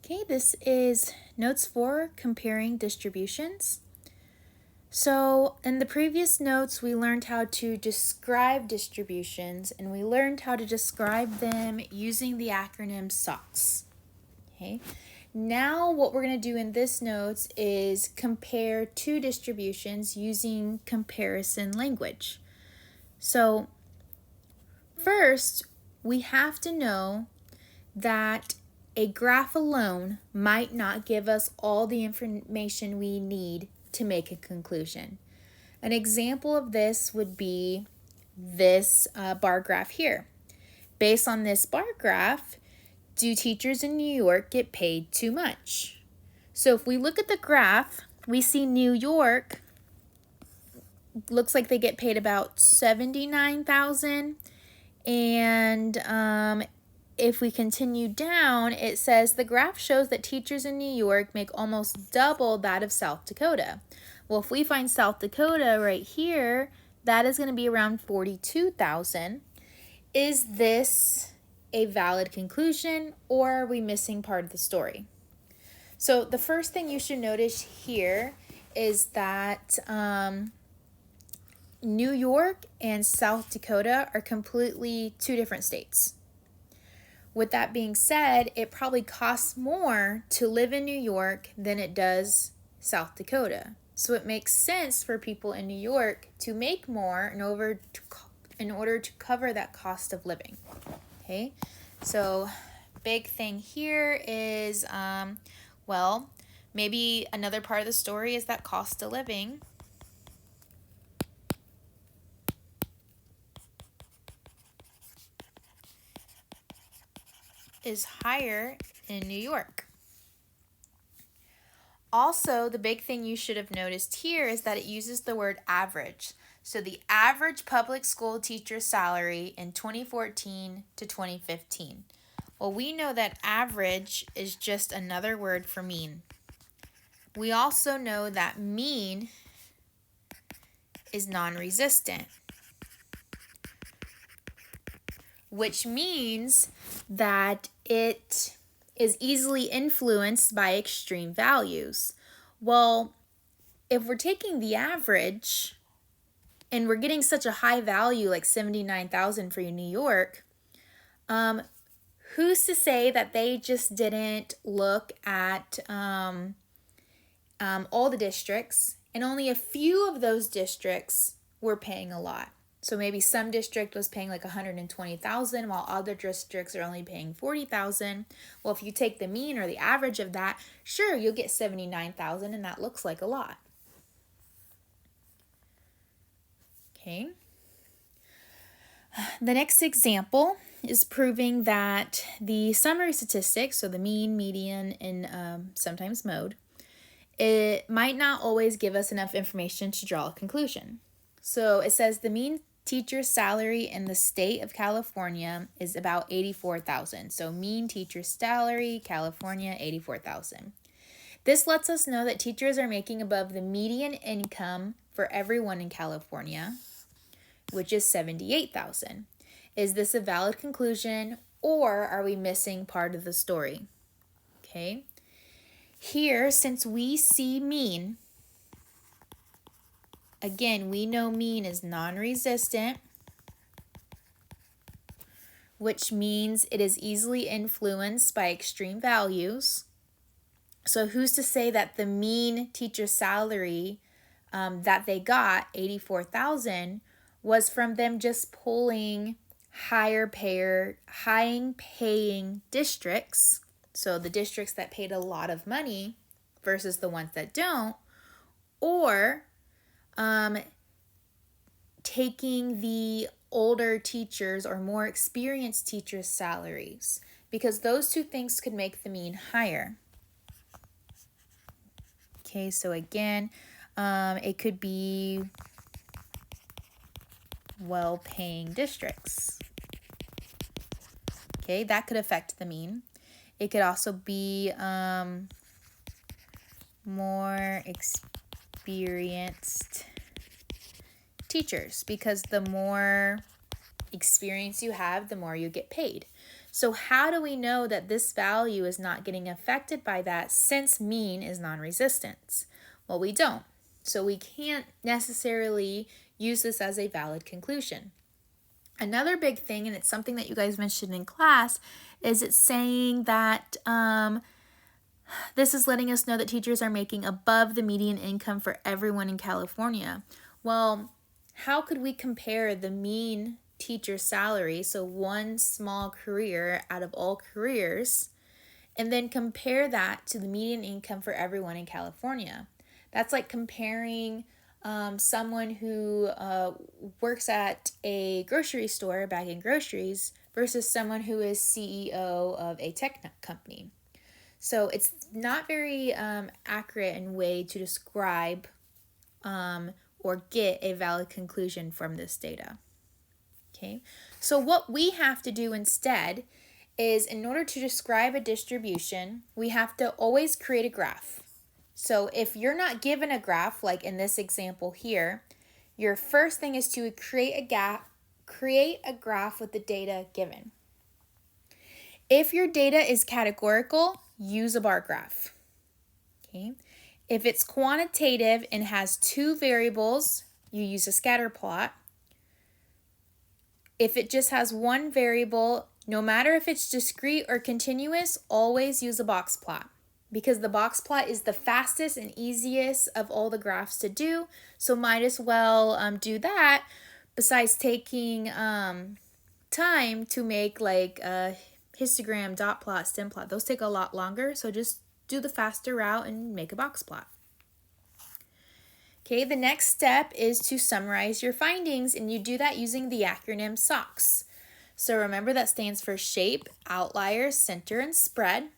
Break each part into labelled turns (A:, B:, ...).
A: Okay, this is notes for comparing distributions. So in the previous notes, we learned how to describe distributions and we learned how to describe them using the acronym SOX. Okay, now what we're going to do in this notes is compare two distributions using comparison language. So first, we have to know that a graph alone might not give us all the information we need to make a conclusion. An example of this would be this bar graph here. Based on this bar graph, do teachers in New York get paid too much? So if we look at the graph, we see New York looks like they get paid about $79,000, and if we continue down, it says the graph shows that teachers in New York make almost double that of South Dakota. Well, if we find South Dakota right here, that is going to be around 42,000. Is this a valid conclusion, or are we missing part of the story? So the first thing you should notice here is that New York and South Dakota are completely two different states. With that being said, it probably costs more to live in New York than it does South Dakota. So it makes sense for people in New York to make more in order to cover that cost of living. Okay, so big thing here is, well, maybe another part of the story is that cost of living is higher in New York. Also, the big thing you should have noticed here is that it uses the word average. So the average public school teacher salary in 2014 to 2015. Well, we know that average is just another word for mean. We also know that mean is non-resistant, which means that it is easily influenced by extreme values. Well, if we're taking the average and we're getting such a high value like 79,000 for New York, who's to say that they just didn't look at all the districts and only a few of those districts were paying a lot? So maybe some district was paying like 120,000 while other districts are only paying 40,000. Well, if you take the mean or the average of that, sure, you'll get 79,000 and that looks like a lot. Okay. The next example is proving that the summary statistics, so the mean, median, and sometimes mode, it might not always give us enough information to draw a conclusion. So it says the mean teacher's salary in the state of California is about 84,000. So mean teacher's salary, California, 84,000. This lets us know that teachers are making above the median income for everyone in California, which is 78,000. Is this a valid conclusion, or are we missing part of the story? Okay. Here, since we see mean, again, we know mean is non-resistant, which means it is easily influenced by extreme values. So who's to say that the mean teacher salary that they got, 84,000, was from them just pulling high paying districts, so the districts that paid a lot of money versus the ones that don't, or taking the older teachers or more experienced teachers' salaries, because those two things could make the mean higher. Okay, so again, it could be well-paying districts. Okay, that could affect the mean. It could also be more experienced teachers, because the more experience you have, the more you get paid. So how do we know that this value is not getting affected by that since mean is non-resistance? Well, we don't. So we can't necessarily use this as a valid conclusion. Another big thing, and it's something that you guys mentioned in class, is it's saying that this is letting us know that teachers are making above the median income for everyone in California. Well, how could we compare the mean teacher salary, so one small career out of all careers, and then compare that to the median income for everyone in California? That's like comparing someone who works at a grocery store bagging groceries versus someone who is CEO of a tech company. So it's not very accurate in way to describe or get a valid conclusion from this data. Okay, so what we have to do instead is, in order to describe a distribution, we have to always create a graph. So if you're not given a graph, like in this example here, your first thing is to create a graph with the data given. If your data is categorical, use a bar graph. Okay. If it's quantitative and has two variables, you use a scatter plot. If it just has one variable, no matter if it's discrete or continuous, always use a box plot, because the box plot is the fastest and easiest of all the graphs to do. So might as well do that, besides taking time to make like a histogram, dot plot, stem plot. Those take a lot longer, so just do the faster route and make a box plot. Okay, the next step is to summarize your findings, and you do that using the acronym SOX. So remember, that stands for shape, outlier, center, and spread.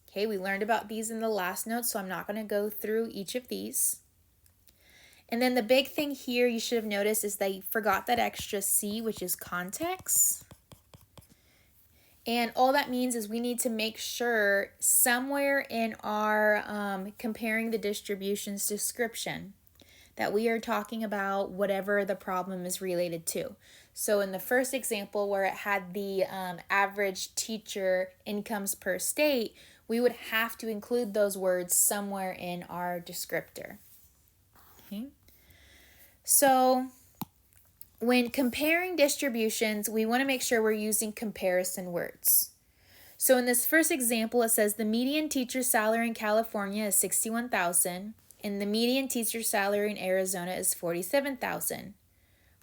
A: Okay, we learned about these in the last note, so I'm not going to go through each of these. And then the big thing here you should have noticed is that you forgot that extra C, which is context. And all that means is we need to make sure somewhere in our comparing the distributions description that we are talking about whatever the problem is related to. So in the first example where it had the average teacher incomes per state, we would have to include those words somewhere in our descriptor. Okay. So when comparing distributions, we want to make sure we're using comparison words. So in this first example, it says the median teacher salary in California is $61,000 and the median teacher salary in Arizona is $47,000.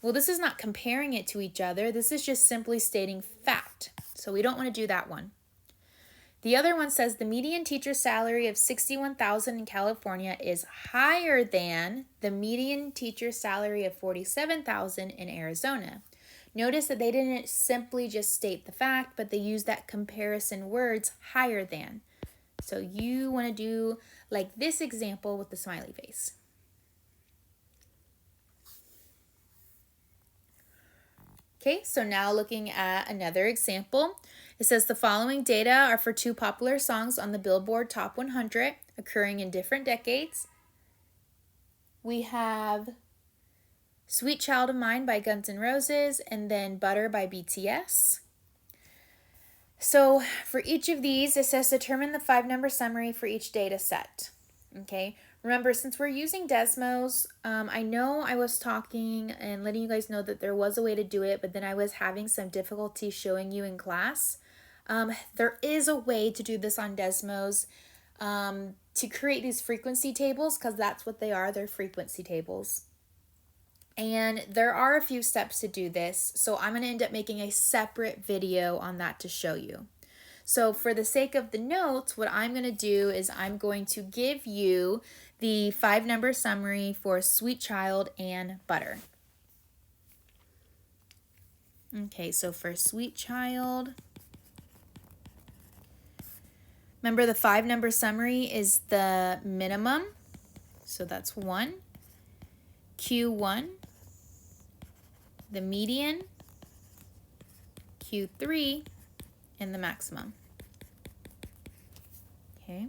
A: Well, this is not comparing it to each other. This is just simply stating fact. So we don't want to do that one. The other one says the median teacher salary of $61,000 in California is higher than the median teacher salary of $47,000 in Arizona. Notice that they didn't simply just state the fact, but they used that comparison words, higher than. So you want to do like this example with the smiley face. Okay, so now looking at another example. It says the following data are for two popular songs on the Billboard Top 100 occurring in different decades. We have Sweet Child of Mine by Guns N' Roses and then Butter by BTS. So for each of these, it says determine the 5-number summary for each data set. Okay, remember, since we're using Desmos, I know I was talking and letting you guys know that there was a way to do it, but then I was having some difficulty showing you in class. There is a way to do this on Desmos to create these frequency tables, because that's what they are. They're frequency tables. And there are a few steps to do this, so I'm going to end up making a separate video on that to show you. So for the sake of the notes, what I'm going to do is I'm going to give you the 5-number summary for Sweet Child and Butter. Okay, so for Sweet Child, remember the 5-number summary is the minimum, so that's 1, Q1, the median, Q3, and the maximum. Okay,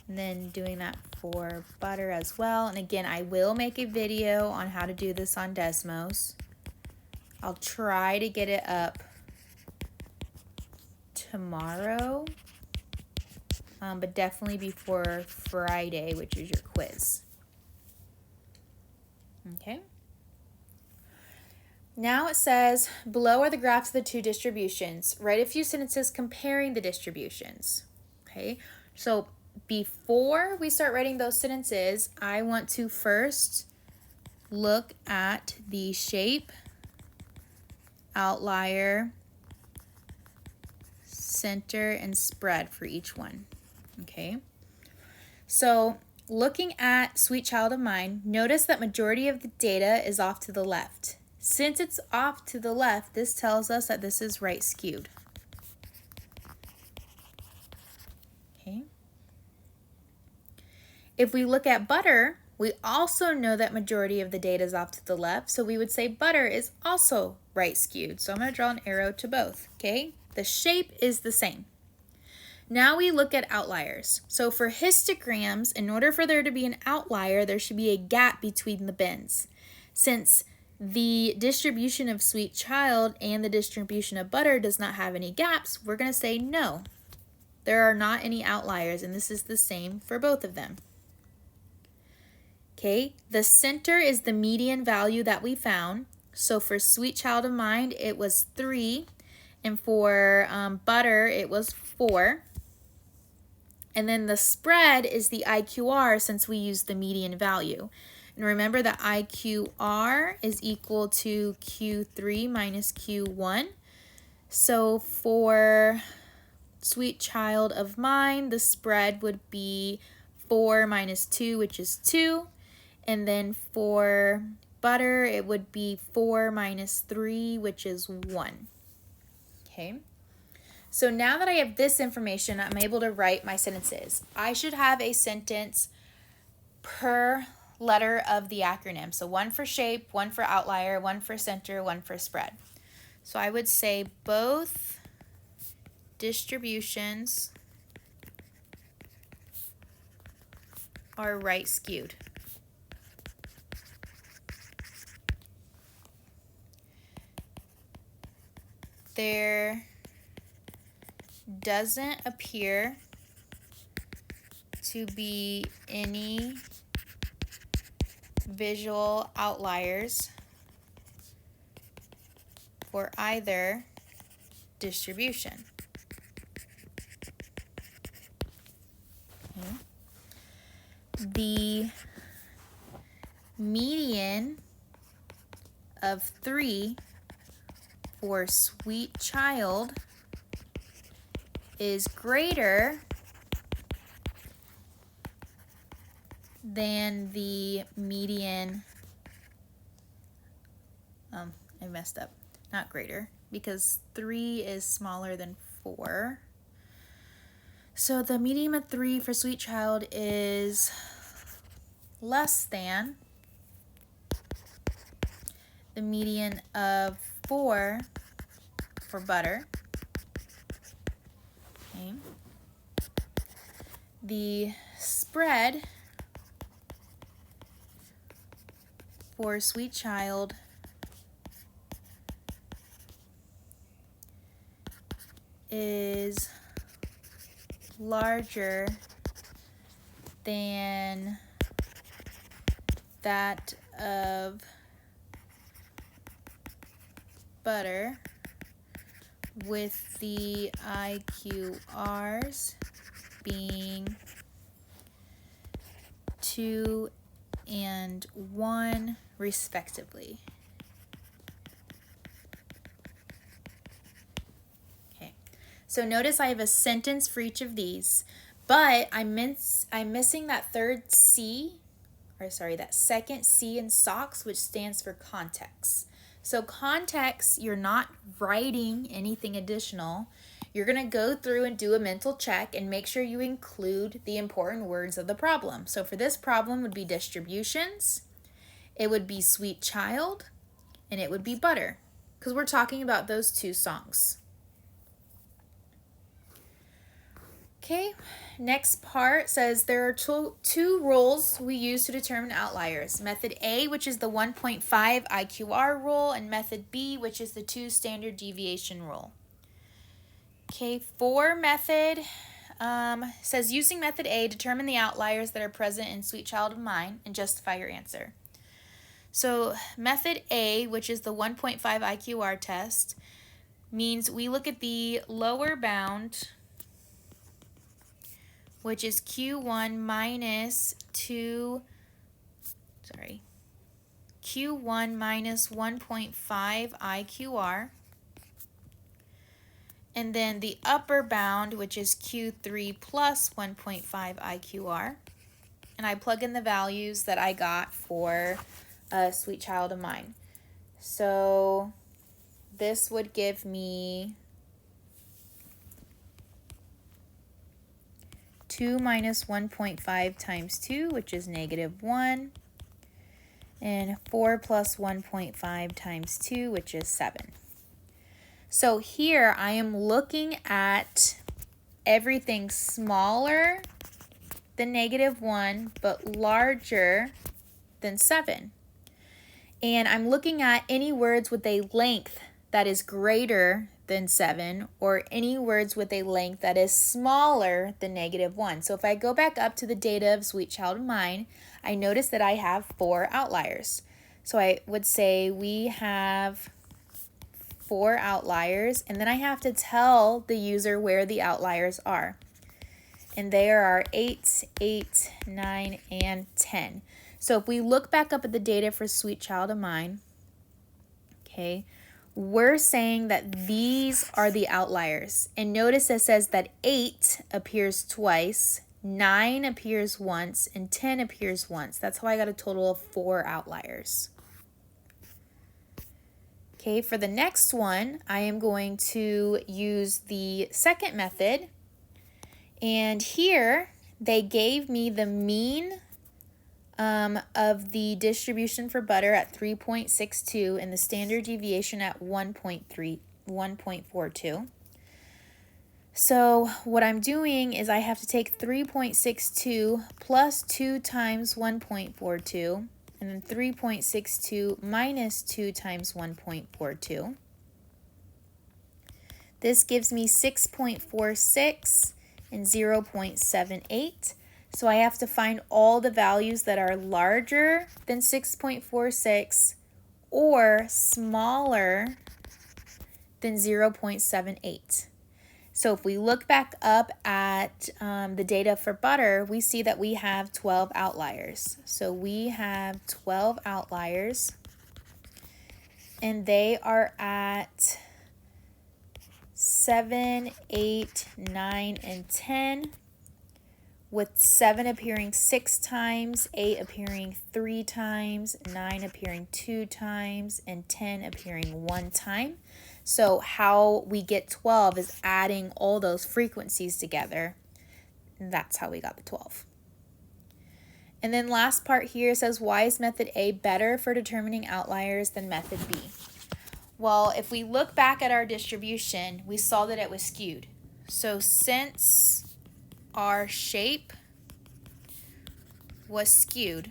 A: and then doing that for Butter as well. And again, I will make a video on how to do this on Desmos. I'll try to get it up tomorrow, but definitely before Friday, which is your quiz. Okay. Now it says, below are the graphs of the two distributions. Write a few sentences comparing the distributions. Okay, so before we start writing those sentences, I want to first look at the shape, outlier, center, and spread for each one. Okay, so looking at Sweet Child of Mine, notice that majority of the data is off to the left. Since it's off to the left, this tells us that this is right skewed. Okay. If we look at Butter, we also know that majority of the data is off to the left, so we would say Butter is also right skewed. So I'm going to draw an arrow to both, okay? The shape is the same. Now we look at outliers. So for histograms, in order for there to be an outlier, there should be a gap between the bins. Since the distribution of Sweet Child and the distribution of Butter does not have any gaps, we're going to say no. There are not any outliers, and this is the same for both of them. Okay, the center is the median value that we found. So for Sweet Child of Mine, it was 3, and for Butter, it was 4. And then the spread is the IQR since we used the median value. And remember that IQR is equal to Q3 minus Q1. So for Sweet Child of Mine, the spread would be 4 minus 2, which is 2. And then for Butter, it would be 4 minus 3, which is 1. Okay. So now that I have this information, I'm able to write my sentences. I should have a sentence per letter of the acronym. So one for shape, one for outlier, one for center, one for spread. So I would say both distributions are right skewed. There doesn't appear to be any visual outliers for either distribution. Okay. The median of 3 for Sweet Child is greater than the median, I messed up, not greater, because 3 is smaller than 4. So the median of 3 for Sweet Child is less than the median of 4 for Butter. Okay. The spread for Sweet Child is larger than that of Butter, with the IQRs being 2 and 1 respectively. Okay, so notice I have a sentence for each of these, but I'm missing that that second C in SOX, which stands for context. So context, you're not writing anything additional. You're going to go through and do a mental check and make sure you include the important words of the problem. So for this problem would be distributions, it would be Sweet Child, and it would be Butter, because we're talking about those two songs. Okay, next part says there are two rules we use to determine outliers. Method A, which is the 1.5 IQR rule, and method B, which is the 2 standard deviation rule. Okay, for method, says using method A, determine the outliers that are present in Sweet Child of Mine and justify your answer. So method A, which is the 1.5 IQR test, means we look at the lower bound, which is Q1 minus Q1 minus 1.5 IQR. And then the upper bound, which is Q3 plus 1.5 IQR. And I plug in the values that I got for a Sweet Child of Mine. So this would give me 2 minus 1.5 times 2, which is -1. And 4 plus 1.5 times 2, which is 7. So here I am looking at everything smaller than -1, but larger than 7. And I'm looking at any words with a length that is greater than 7, or any words with a length that is smaller than -1. So if I go back up to the data of Sweet Child of Mine, I notice that I have 4 outliers. So I would say we have 4 outliers, and then I have to tell the user where the outliers are. And there are 8, 8, 9, and 10. So if we look back up at the data for Sweet Child of Mine, okay, we're saying that these are the outliers. And notice it says that 8 appears twice, 9 appears once, and 10 appears once. That's how I got a total of 4 outliers. Okay, for the next one, I am going to use the second method. And here, they gave me the mean of the distribution for butter at 3.62 and the standard deviation at 1.42. So what I'm doing is I have to take 3.62 plus 2 times 1.42, and then 3.62 minus 2 times 1.42. This gives me 6.46 and 0.78. So I have to find all the values that are larger than 6.46 or smaller than 0.78. So if we look back up at the data for butter, we see that we have 12 outliers. So we have 12 outliers, and they are at 7, 8, 9, and 10, with 7 appearing 6 times, 8 appearing 3 times, 9 appearing 2 times, and 10 appearing 1 time. So how we get 12 is adding all those frequencies together. And that's how we got the 12. And then last part here says, why is method A better for determining outliers than method B? Well, if we look back at our distribution, we saw that it was skewed. So since our shape was skewed,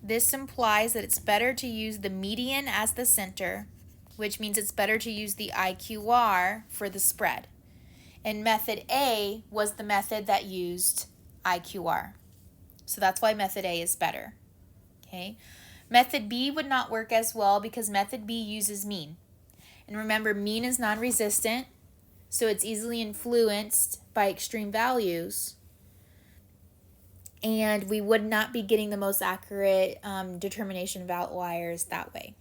A: this implies that it's better to use the median as the center, which means it's better to use the IQR for the spread. And method A was the method that used IQR. So that's why method A is better. Okay. Method B would not work as well because method B uses mean. And remember, mean is non-resistant, so it's easily influenced by extreme values. And we would not be getting the most accurate determination of outliers that way.